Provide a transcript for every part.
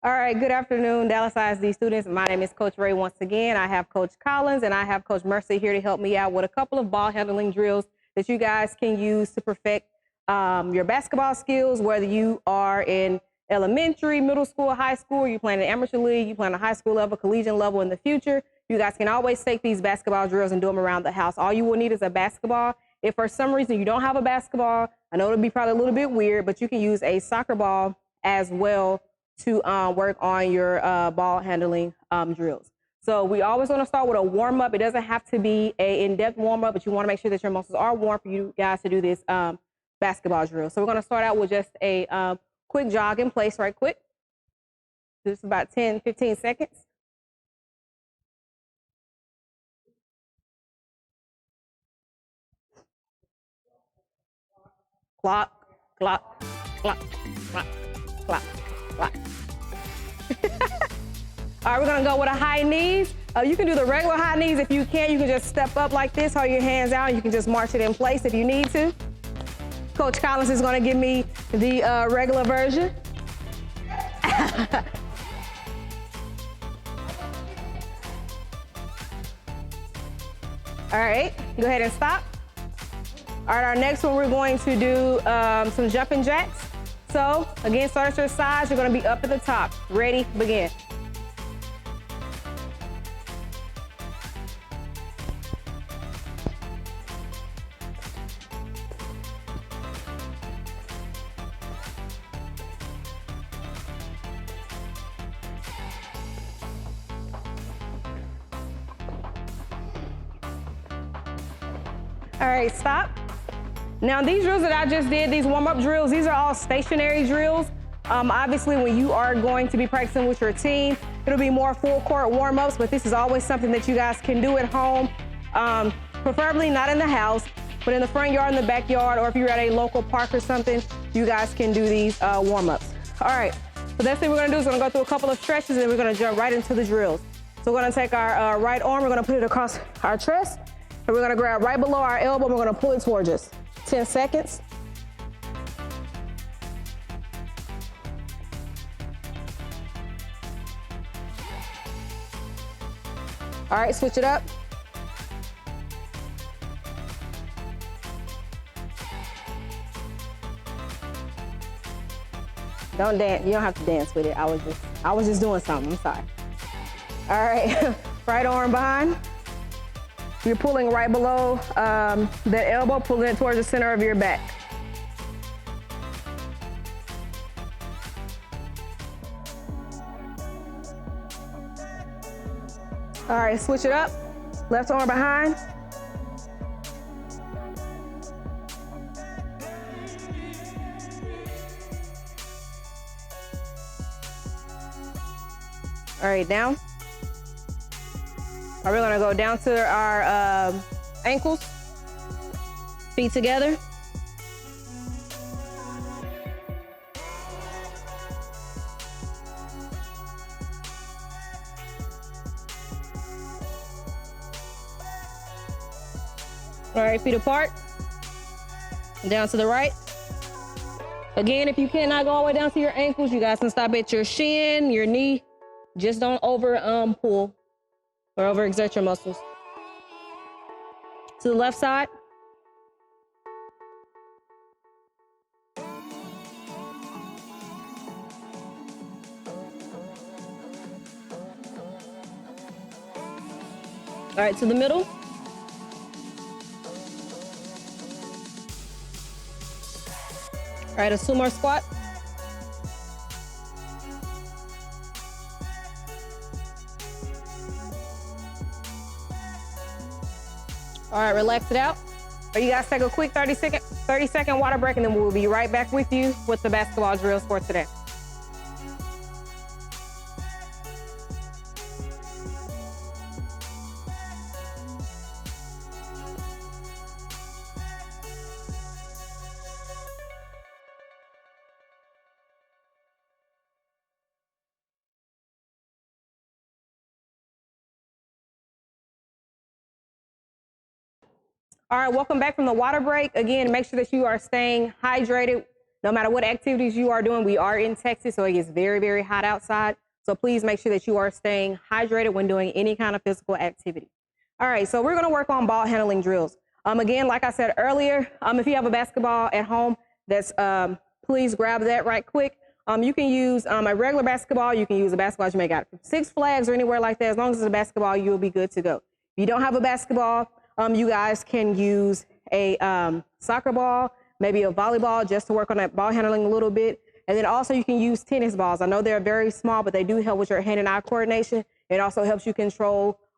All right, good afternoon, Dallas ISD students. My name is Coach Ray once again. I have Coach Collins and I have Coach Mercy here to help me out with a couple of ball handling drills that you guys can use to perfect your basketball skills, whether you are in elementary, middle school, high school, you playing an amateur league, you playing a high school level, collegiate level in the future. You guys can always take these basketball drills and do them around the house. All you will need is a basketball. If for some reason you don't have a basketball, I know it'll be probably a little bit weird, but you can use a soccer ball as well to work on your ball handling drills. So we always want to start with a warm up. It doesn't have to be an in-depth warm up, but you want to make sure that your muscles are warm for you guys to do this basketball drill. So we're going to start out with just a quick jog in place right quick. Just about 10, 15 seconds. Clock, clock, clock, clock, clock, clock. All right, we're gonna go with a high knees. You can do the regular high knees. If you can't, you can just step up like this, hold your hands out, and you can just march it in place if you need to. Coach Collins is gonna give me the regular version. All right, go ahead and stop. All right, our next one, we're going to do some jumping jacks. So again, start at your sides. You're gonna be up at the top. Ready, begin. All right, stop. Now these drills that I just did, these warm-up drills, these are all stationary drills. Obviously, when you are going to be practicing with your team, it'll be more full court warm-ups, but this is always something that you guys can do at home, preferably not in the house, but in the front yard, in the backyard, or if you're at a local park or something, you guys can do these warm-ups. All right, so that's what we're gonna do is we're gonna go through a couple of stretches and then we're gonna jump right into the drills. So we're gonna take our right arm, we're gonna put it across our chest, and we're gonna grab right below our elbow, and we're gonna pull it towards us. 10 seconds. All right, switch it up. Don't dance, you don't have to dance with it. I was just doing something, I'm sorry. All right, right arm behind. You're pulling right below the elbow, pulling it towards the center of your back. All right, switch it up. Left arm behind. All right, down. We're gonna go down to our ankles, feet together. All right, feet apart. Down to the right. Again, if you cannot go all the way down to your ankles, you guys can stop at your shin, your knee. Just don't over pull or overexert your muscles. To the left side. All right, to the middle. All right, a sumo squat. All right, relax it out. Or you guys take a quick 30-second water break, and then we'll be right back with you with the basketball drills for today. All right, welcome back from the water break. Again, make sure that you are staying hydrated. No matter what activities you are doing, we are in Texas, so it gets very, very hot outside. So please make sure that you are staying hydrated when doing any kind of physical activity. All right, so we're going to work on ball handling drills. Again, like I said earlier, if you have a basketball at home, please grab that right quick. You can use a regular basketball. You can use a basketball you may got at Six Flags or anywhere like that. As long as it's a basketball, you'll be good to go. If you don't have a basketball, you guys can use a soccer ball, maybe a volleyball, just to work on that ball handling a little bit. And then also you can use tennis balls. I know they're very small, but they do help with your hand and eye coordination. It also helps you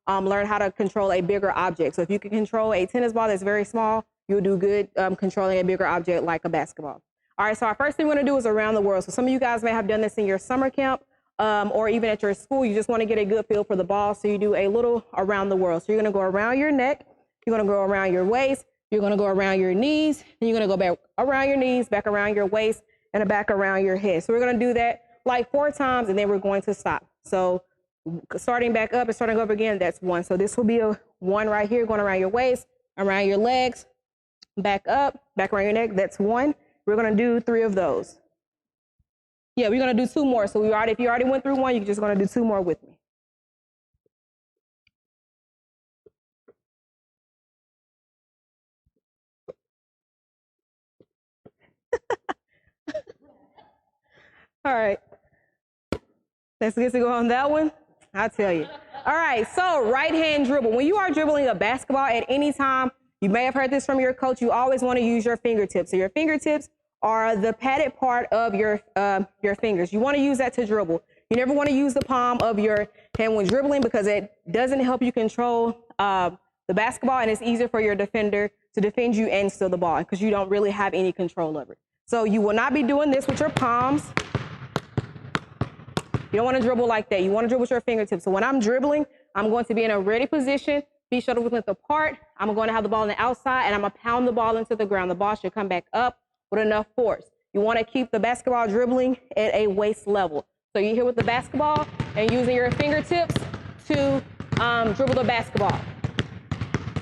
learn how to control a bigger object. So if you can control a tennis ball that's very small, you'll do good controlling a bigger object like a basketball. All right, so our first thing we're gonna do is around the world. So some of you guys may have done this in your summer camp or even at your school. You just wanna get a good feel for the ball. So you do a little around the world. So you're gonna go around your neck, you're gonna go around your waist, you're gonna go around your knees, and you're gonna go back around your knees, back around your waist, and back around your head. So we're gonna do that like 4 times, and then we're going to stop. So starting back up and starting over again, that's 1. So this will be a 1 right here, going around your waist, around your legs, back up, back around your neck, that's 1. We're gonna do 3 of those. Yeah, we're gonna do 2 more. So if you already went through 1, you're just gonna do 2 more with me. All right, let's get to go on that one. I'll tell you. All right, so right hand dribble. When you are dribbling a basketball at any time, you may have heard this from your coach, you always want to use your fingertips. So your fingertips are the padded part of your fingers. You want to use that to dribble. You never want to use the palm of your hand when dribbling because it doesn't help you control the basketball, and it's easier for your defender to defend you and steal the ball because you don't really have any control over it. So you will not be doing this with your palms. You don't want to dribble like that. You want to dribble with your fingertips. So when I'm dribbling, I'm going to be in a ready position, feet shoulder width length apart. I'm going to have the ball on the outside, and I'm going to pound the ball into the ground. The ball should come back up with enough force. You want to keep the basketball dribbling at a waist level. So you're here with the basketball and using your fingertips to dribble the basketball.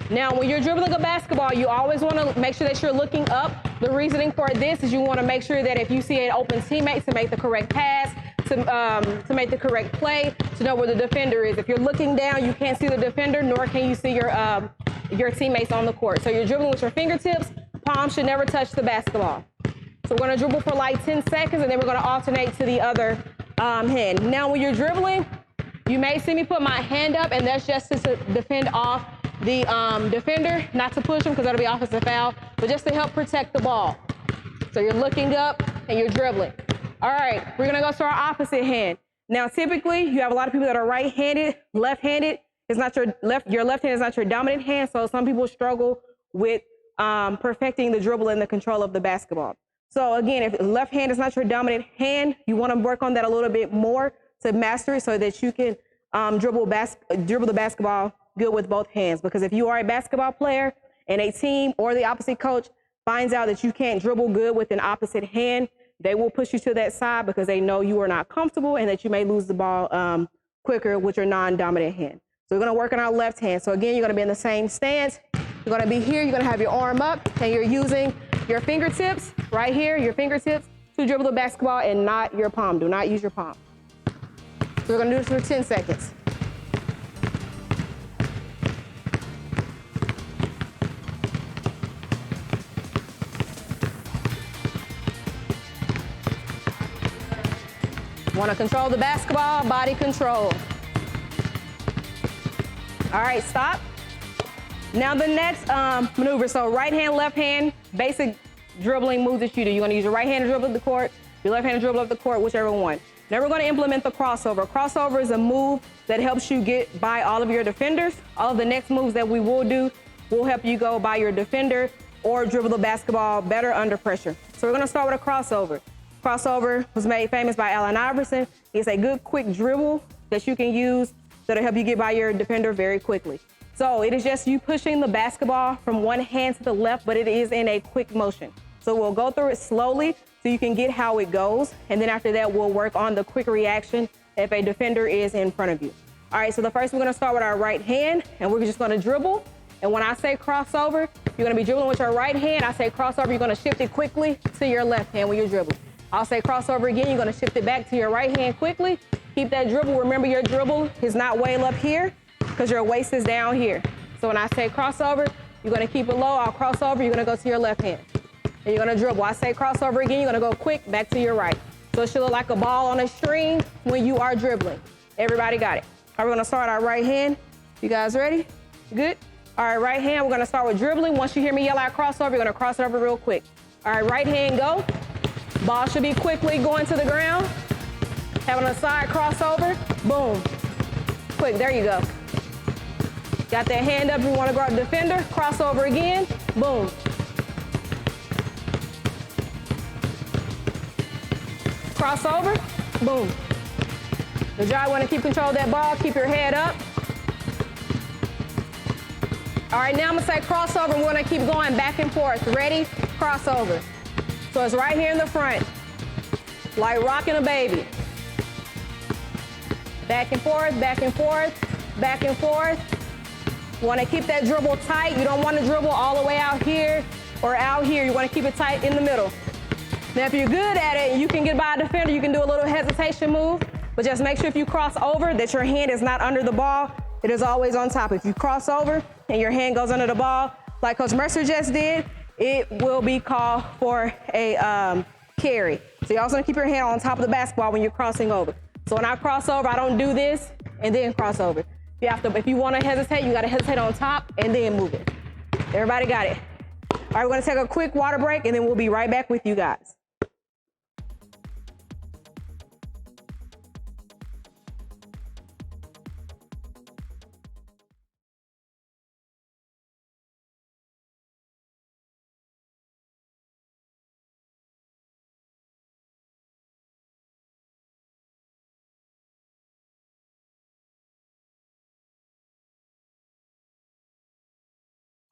Now, when you're dribbling a basketball, you always want to make sure that you're looking up. The reasoning for this is you want to make sure that if you see an open teammate, to make the correct pass, to make the correct play, to know where the defender is. If you're looking down, you can't see the defender, nor can you see your teammates on the court. So you're dribbling with your fingertips. Palms should never touch the basketball. So we're going to dribble for like 10 seconds, and then we're going to alternate to the other hand. Now, when you're dribbling, you may see me put my hand up, and that's just to defend off the defender, not to push him because that'll be offensive foul, but just to help protect the ball. So you're looking up and you're dribbling. All right, we're gonna go to our opposite hand. Now, typically, you have a lot of people that are right-handed, left-handed. It's not your left hand is not your dominant hand, so some people struggle with perfecting the dribble and the control of the basketball. So again, if left hand is not your dominant hand, you want to work on that a little bit more to master it so that you can dribble the basketball good with both hands. Because if you are a basketball player and a team or the opposite coach finds out that you can't dribble good with an opposite hand, they will push you to that side because they know you are not comfortable and that you may lose the ball quicker with your non-dominant hand. So we're going to work on our left hand. So again, you're going to be in the same stance. You're going to be here. You're going to have your arm up, and you're using your fingertips right here, your fingertips, to dribble the basketball and not your palm. Do not use your palm. So we're going to do this for 10 seconds. Want to control the basketball, body control. All right, stop. Now the next maneuver, so right hand, left hand, basic dribbling moves that you do. You're going to use your right hand to dribble up the court, your left hand to dribble up the court, whichever one. Now we're going to implement the crossover. Crossover is a move that helps you get by all of your defenders. All of the next moves that we will do will help you go by your defender or dribble the basketball better under pressure. So we're going to start with a crossover. Crossover was made famous by Allen Iverson. It's a good quick dribble that you can use that'll help you get by your defender very quickly. So it is just you pushing the basketball from one hand to the left, but it is in a quick motion. So we'll go through it slowly so you can get how it goes. And then after that, we'll work on the quick reaction if a defender is in front of you. All right, so the first we're gonna start with our right hand, and we're just gonna dribble. And And when I say crossover, you're gonna be dribbling with your right hand. I say crossover, you're gonna shift it quickly to your left hand when you're dribbling. I'll say crossover again, you're gonna shift it back to your right hand quickly. Keep that dribble. Remember, your dribble is not way up here because your waist is down here. So when I say crossover, you're gonna keep it low. I'll cross over, you're gonna go to your left hand. And you're gonna dribble. I say crossover again, you're gonna go quick back to your right. So it should look like a ball on a string when you are dribbling. Everybody got it? All right, we're gonna start our right hand. You guys ready? Good? All right, right hand, we're gonna start with dribbling. Once you hear me yell out crossover, you're gonna cross it over real quick. All right, right hand, go. Ball should be quickly going to the ground. Having a side crossover, boom. Quick, there you go. Got that hand up, you wanna guard the defender, crossover again, boom. Crossover, boom. Good job, wanna keep control of that ball, keep your head up. All right, now I'm gonna say crossover, and we're gonna keep going back and forth. Ready? Crossover. So it's right here in the front, like rocking a baby. Back and forth, back and forth, back and forth. You wanna keep that dribble tight. You don't wanna dribble all the way out here or out here. You wanna keep it tight in the middle. Now, if you're good at it and you can get by a defender, you can do a little hesitation move, but just make sure if you cross over that your hand is not under the ball. It is always on top. If you cross over and your hand goes under the ball, like Coach Mercer just did, it will be called for a carry. So you also want to keep your hand on top of the basketball when you're crossing over. So when I cross over, I don't do this and then cross over. If you want to hesitate, you got to hesitate on top and then move it. Everybody got it? All right, we're going to take a quick water break and then we'll be right back with you guys.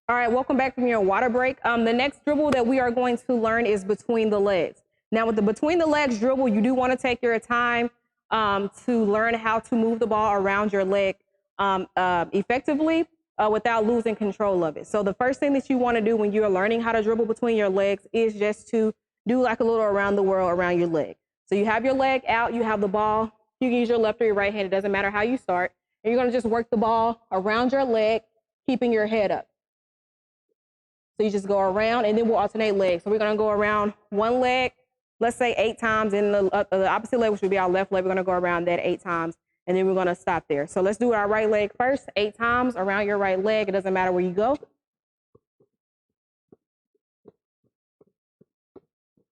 All right, welcome back from your water break. The next dribble that we are going to learn is between the legs. Now with the between the legs dribble, you do want to take your time to learn how to move the ball around your leg effectively without losing control of it. So the first thing that you want to do when you're learning how to dribble between your legs is just to do like a little around the world around your leg. So you have your leg out, you have the ball, you can use your left or your right hand, it doesn't matter how you start. And you're going to just work the ball around your leg, keeping your head up. So you just go around and then we'll alternate legs. So we're gonna go around one leg, let's say 8 times, and the opposite leg, which would be our left leg, we're gonna go around that 8 times, and then we're gonna stop there. So let's do our right leg first, 8 times around your right leg. It doesn't matter where you go.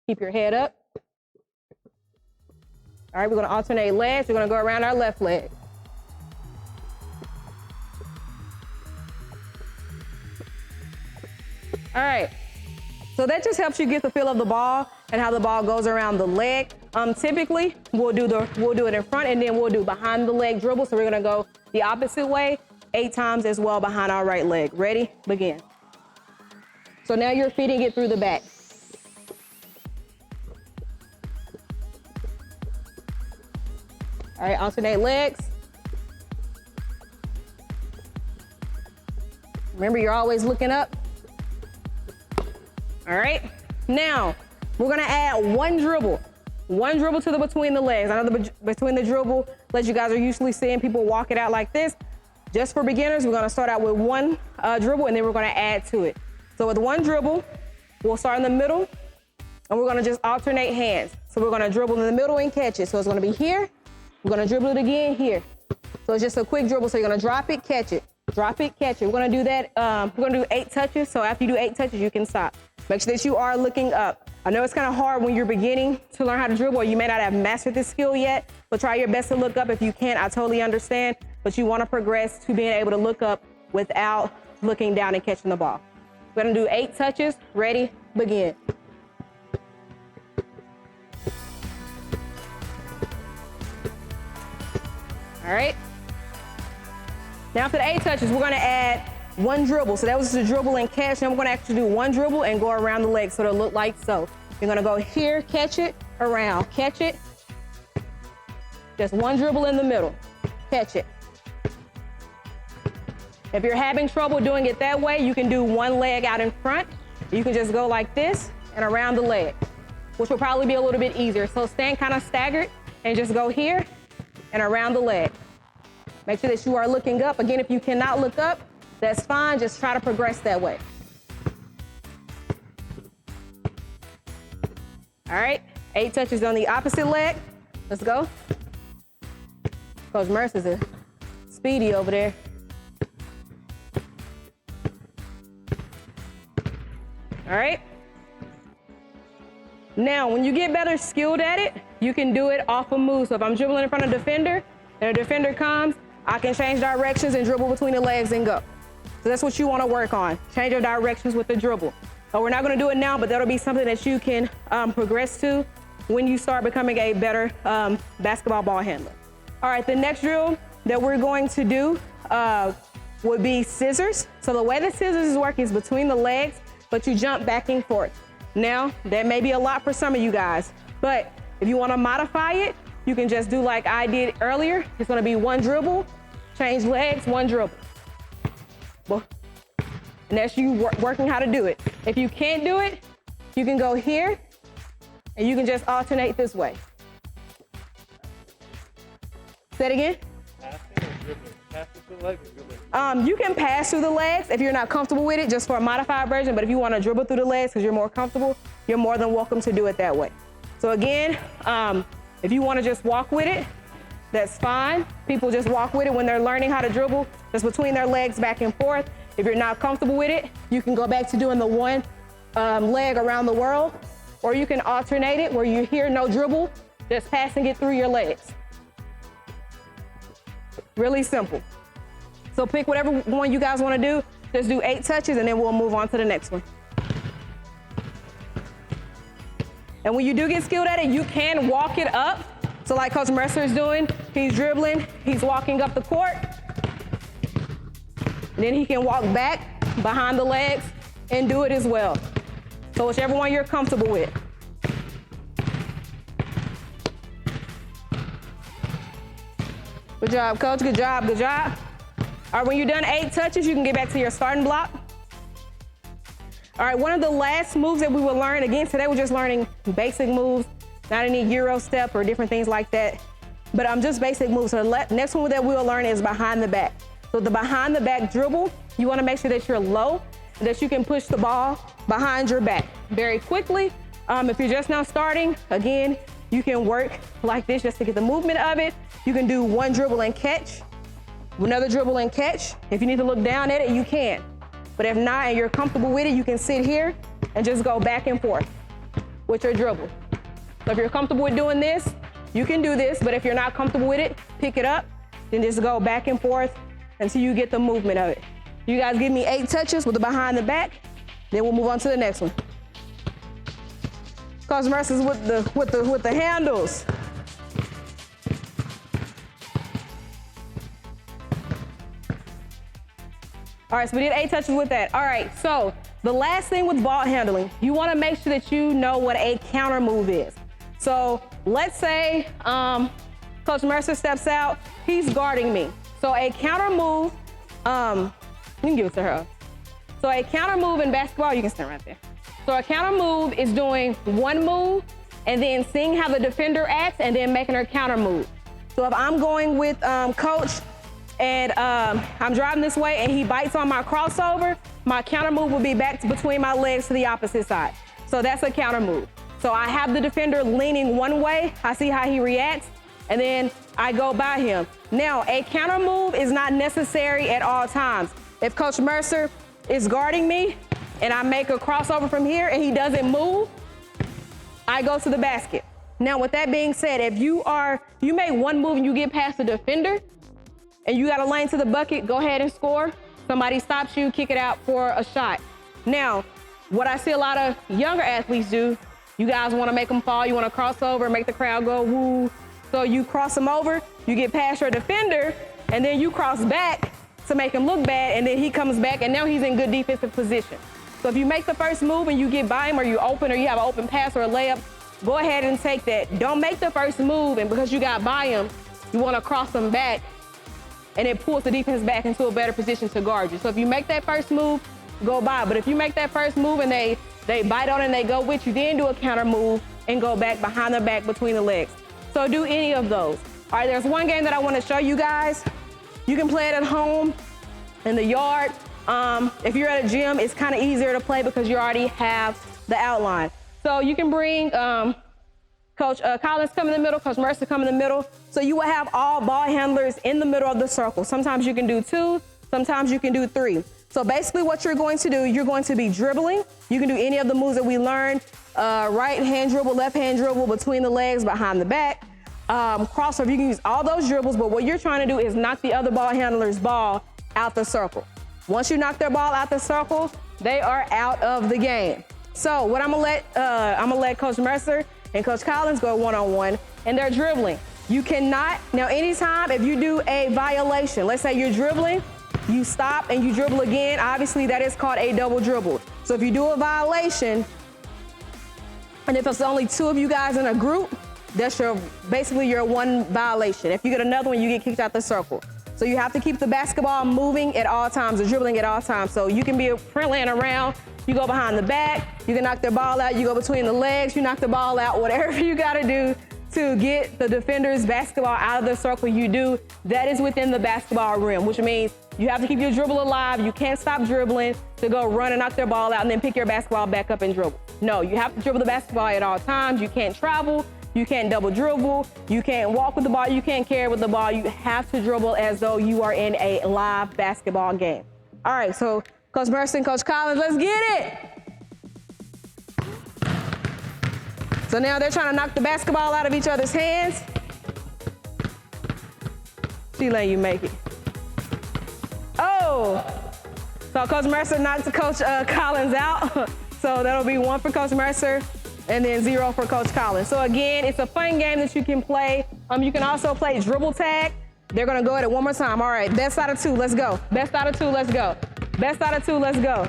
Keep your head up. All right, we're gonna alternate legs. We're gonna go around our left leg. All right, so that just helps you get the feel of the ball and how the ball goes around the leg. Typically, we'll do it in front and then we'll do behind the leg dribble. So we're gonna go the opposite way 8 times as well behind our right leg. Ready? Begin. So now you're feeding it through the back. All right, alternate legs. Remember, you're always looking up. All right, now we're gonna add one dribble to the between the legs. I know the between the dribble, as you guys are usually seeing people walk it out like this. Just for beginners, we're gonna start out with one dribble and then we're gonna add to it. So with one dribble, we'll start in the middle and we're gonna just alternate hands. So we're gonna dribble in the middle and catch it. So it's gonna be here, we're gonna dribble it again here. So it's just a quick dribble. So you're gonna drop it, catch it, drop it, catch it. We're gonna do that, we're gonna do 8 touches. So after you do 8 touches, you can stop. Make sure that you are looking up. I know it's kind of hard when you're beginning to learn how to dribble, or you may not have mastered this skill yet, but try your best to look up. If you can't, I totally understand, but you want to progress to being able to look up without looking down and catching the ball. We're gonna do 8 touches. Ready, begin. All right. Now after the 8 touches, we're gonna add one dribble. So that was the dribble and catch. Now we're gonna actually do one dribble and go around the leg so it'll look like so. You're gonna go here, catch it, around, catch it. Just one dribble in the middle, catch it. If you're having trouble doing it that way, you can do one leg out in front. You can just go like this and around the leg, which will probably be a little bit easier. So stand kind of staggered and just go here and around the leg. Make sure that you are looking up. Again, if you cannot look up, that's fine. Just try to progress that way. All right, 8 touches on the opposite leg. Let's go. Coach Mercer's a speedy over there. All right. Now, when you get better skilled at it, you can do it off a move. So if I'm dribbling in front of a defender, and a defender comes, I can change directions and dribble between the legs and go. So that's what you want to work on. Change your directions with the dribble. So we're not going to do it now, but that'll be something that you can progress to when you start becoming a better basketball ball handler. All right, the next drill that we're going to do would be scissors. So the way the scissors work is between the legs, but you jump back and forth. Now, that may be a lot for some of you guys, but if you want to modify it, you can just do like I did earlier. It's going to be one dribble, change legs, one dribble. And that's you working how to do it. If you can't do it, you can go here and you can just alternate this way. Say it again. You can pass through the legs if you're not comfortable with it, just for a modified version. But if you want to dribble through the legs because you're more comfortable, you're more than welcome to do it that way. So again, if you want to just walk with it, that's fine. People just walk with it when they're learning how to dribble, just between their legs back and forth. If you're not comfortable with it, you can go back to doing the one leg around the world, or you can alternate it where you hear no dribble, just passing it through your legs. Really simple. So pick whatever one you guys want to do. Just do 8 touches and then we'll move on to the next one. And when you do get skilled at it, you can walk it up. So like Coach Mercer is doing, he's dribbling, he's walking up the court. And then he can walk back behind the legs and do it as well. So whichever one you're comfortable with. Good job, Coach. Good job, good job. All right, when you're done 8 touches, you can get back to your starting block. All right, one of the last moves that we will learn, again, today we're just learning basic moves, not any Euro step or different things like that, but just basic moves. So the next one that we'll learn is behind the back. So the behind the back dribble, you wanna make sure that you're low, that you can push the ball behind your back very quickly. If you're just now starting, again, you can work like this just to get the movement of it. You can do one dribble and catch, another dribble and catch. If you need to look down at it, you can. But if not, and you're comfortable with it, you can sit here and just go back and forth with your dribble. So if you're comfortable with doing this, you can do this, but if you're not comfortable with it, pick it up, then just go back and forth until you get the movement of it. You guys give me 8 touches with the behind the back, then we'll move on to the next one. Coach Mercer's with the handles. All right, so we did 8 touches with that. All right, so the last thing with ball handling, you want to make sure that you know what a counter move is. So let's say Coach Mercer steps out, he's guarding me. So a counter move, you can give it to her. So a counter move in basketball, you can stand right there. So a counter move is doing one move and then seeing how the defender acts and then making her counter move. So if I'm going with Coach and I'm driving this way and he bites on my crossover, my counter move will be back between my legs to the opposite side. So that's a counter move. So I have the defender leaning one way, I see how he reacts, and then I go by him. Now, a counter move is not necessary at all times. If Coach Mercer is guarding me and I make a crossover from here and he doesn't move, I go to the basket. Now, with that being said, if you make one move and you get past the defender and you got a lane to the bucket, go ahead and score. Somebody stops you, kick it out for a shot. Now, what I see a lot of younger athletes do, you guys want to make them fall, you want to cross over, make the crowd go woo. So you cross them over, you get past your defender, and then you cross back to make him look bad, and then he comes back, and now he's in good defensive position. So if you make the first move and you get by him, or you open, or you have an open pass or a layup, go ahead and take that. Don't make the first move, and because you got by him, you want to cross him back and it pulls the defense back into a better position to guard you. So if you make that first move, go by. But if you make that first move and they bite on it and they go with you, then do a counter move and go back behind their back between the legs. So do any of those. All right, there's one game that I want to show you guys. You can play it at home, in the yard. If you're at a gym, it's kind of easier to play because you already have the outline. So you can bring Coach Collins come in the middle, Coach Mercer come in the middle. So you will have all ball handlers in the middle of the circle. Sometimes you can do 2, sometimes you can do 3. So basically what you're going to do, you're going to be dribbling. You can do any of the moves that we learned, right hand dribble, left hand dribble, between the legs, behind the back, crossover. You can use all those dribbles, but what you're trying to do is knock the other ball handler's ball out the circle. Once you knock their ball out the circle, they are out of the game. So what I'm gonna let Coach Mercer and Coach Collins go one-on-one, and they're dribbling. You cannot, now anytime if you do a violation, let's say you're dribbling, you stop and you dribble again, obviously that is called a double dribble. So if you do a violation, and if it's only 2 of you guys in a group, that's basically your one violation. If you get another one, you get kicked out the circle. So you have to keep the basketball moving at all times, or dribbling at all times. So you can be a print laying around, you go behind the back, you can knock their ball out, you go between the legs, you knock the ball out, whatever you gotta do to get the defender's basketball out of the circle, you do. That is within the basketball rim, which means you have to keep your dribble alive. You can't stop dribbling to go run and knock their ball out and then pick your basketball back up and dribble. No, you have to dribble the basketball at all times. You can't travel. You can't double dribble. You can't walk with the ball. You can't carry with the ball. You have to dribble as though you are in a live basketball game. All right, so Coach Mercer and Coach Collins, let's get it. So now they're trying to knock the basketball out of each other's hands. She letting you make it. Oh, so Coach Mercer knocked Coach Collins out. So that'll be 1 for Coach Mercer and then 0 for Coach Collins. So again, it's a fun game that you can play. You can also play dribble tag. They're gonna go at it one more time. All right, best out of 2, let's go. Best out of 2, let's go. Best out of 2, let's go.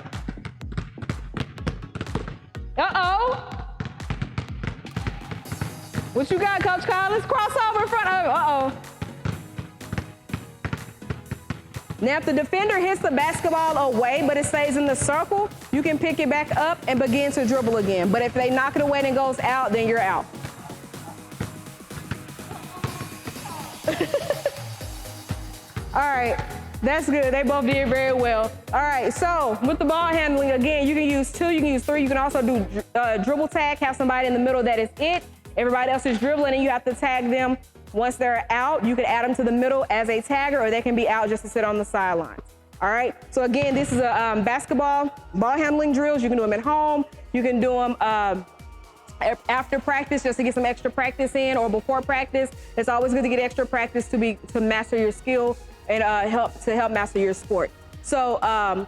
Uh-oh. What you got, Coach Collins? Crossover in front of him. Uh-oh. Now, if the defender hits the basketball away, but it stays in the circle, you can pick it back up and begin to dribble again. But if they knock it away and it goes out, then you're out. All right, that's good. They both did very well. All right, so with the ball handling, again, you can use 2, you can use 3. You can also do dribble tag, have somebody in the middle that is it. Everybody else is dribbling and you have to tag them. Once they're out, you can add them to the middle as a tagger, or they can be out just to sit on the sidelines. All right, so again, this is a basketball ball handling drills. You can do them at home. You can do them after practice just to get some extra practice in, or before practice. It's always good to get extra practice to master your skill and help master your sport. So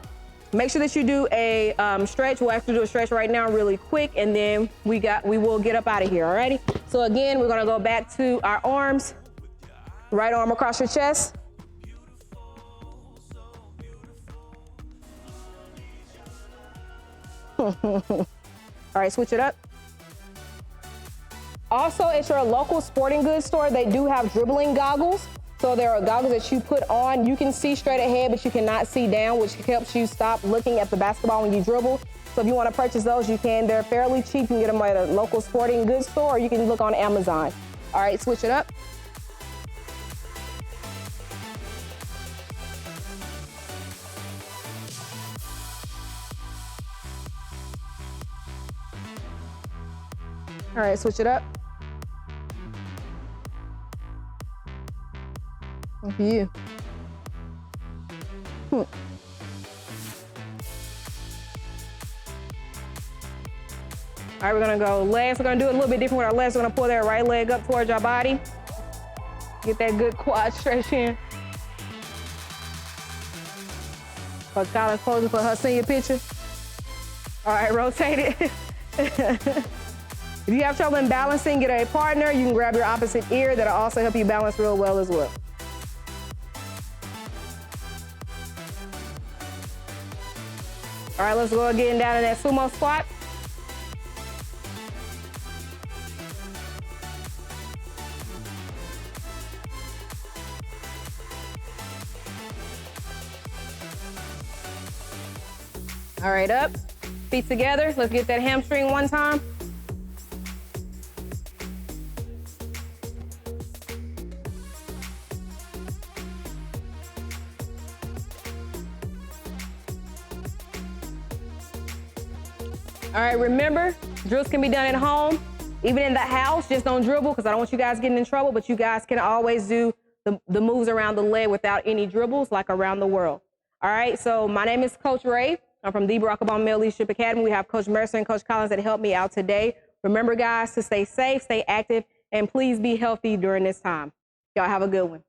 make sure that you do a stretch. We'll actually do a stretch right now really quick, and then we will get up out of here, all righty? So again, we're gonna go back to our arms. Right arm across your chest. All right, switch it up. Also, at your local sporting goods store, they do have dribbling goggles. So there are goggles that you put on. You can see straight ahead, but you cannot see down, which helps you stop looking at the basketball when you dribble. So if you want to purchase those, you can. They're fairly cheap. You can get them at a local sporting goods store, or you can look on Amazon. All right, switch it up. All right, switch it up. Good for you. All right, we're gonna go legs. We're gonna do it a little bit different with our legs. We're gonna pull that right leg up towards our body. Get that good quad stretch in. Coach Collins posing for her senior picture. All right, rotate it. If you have trouble in balancing, get a partner. You can grab your opposite ear. That'll also help you balance real well as well. All right, let's go again down in that sumo squat. All right, up, feet together. Let's get that hamstring one time. All right, remember, drills can be done at home, even in the house. Just don't dribble because I don't want you guys getting in trouble, but you guys can always do the moves around the leg without any dribbles, like around the world. All right, so my name is Coach Ray. I'm from the Barack Obama Male Leadership Academy. We have Coach Mercer and Coach Collins that helped me out today. Remember, guys, to stay safe, stay active, and please be healthy during this time. Y'all have a good one.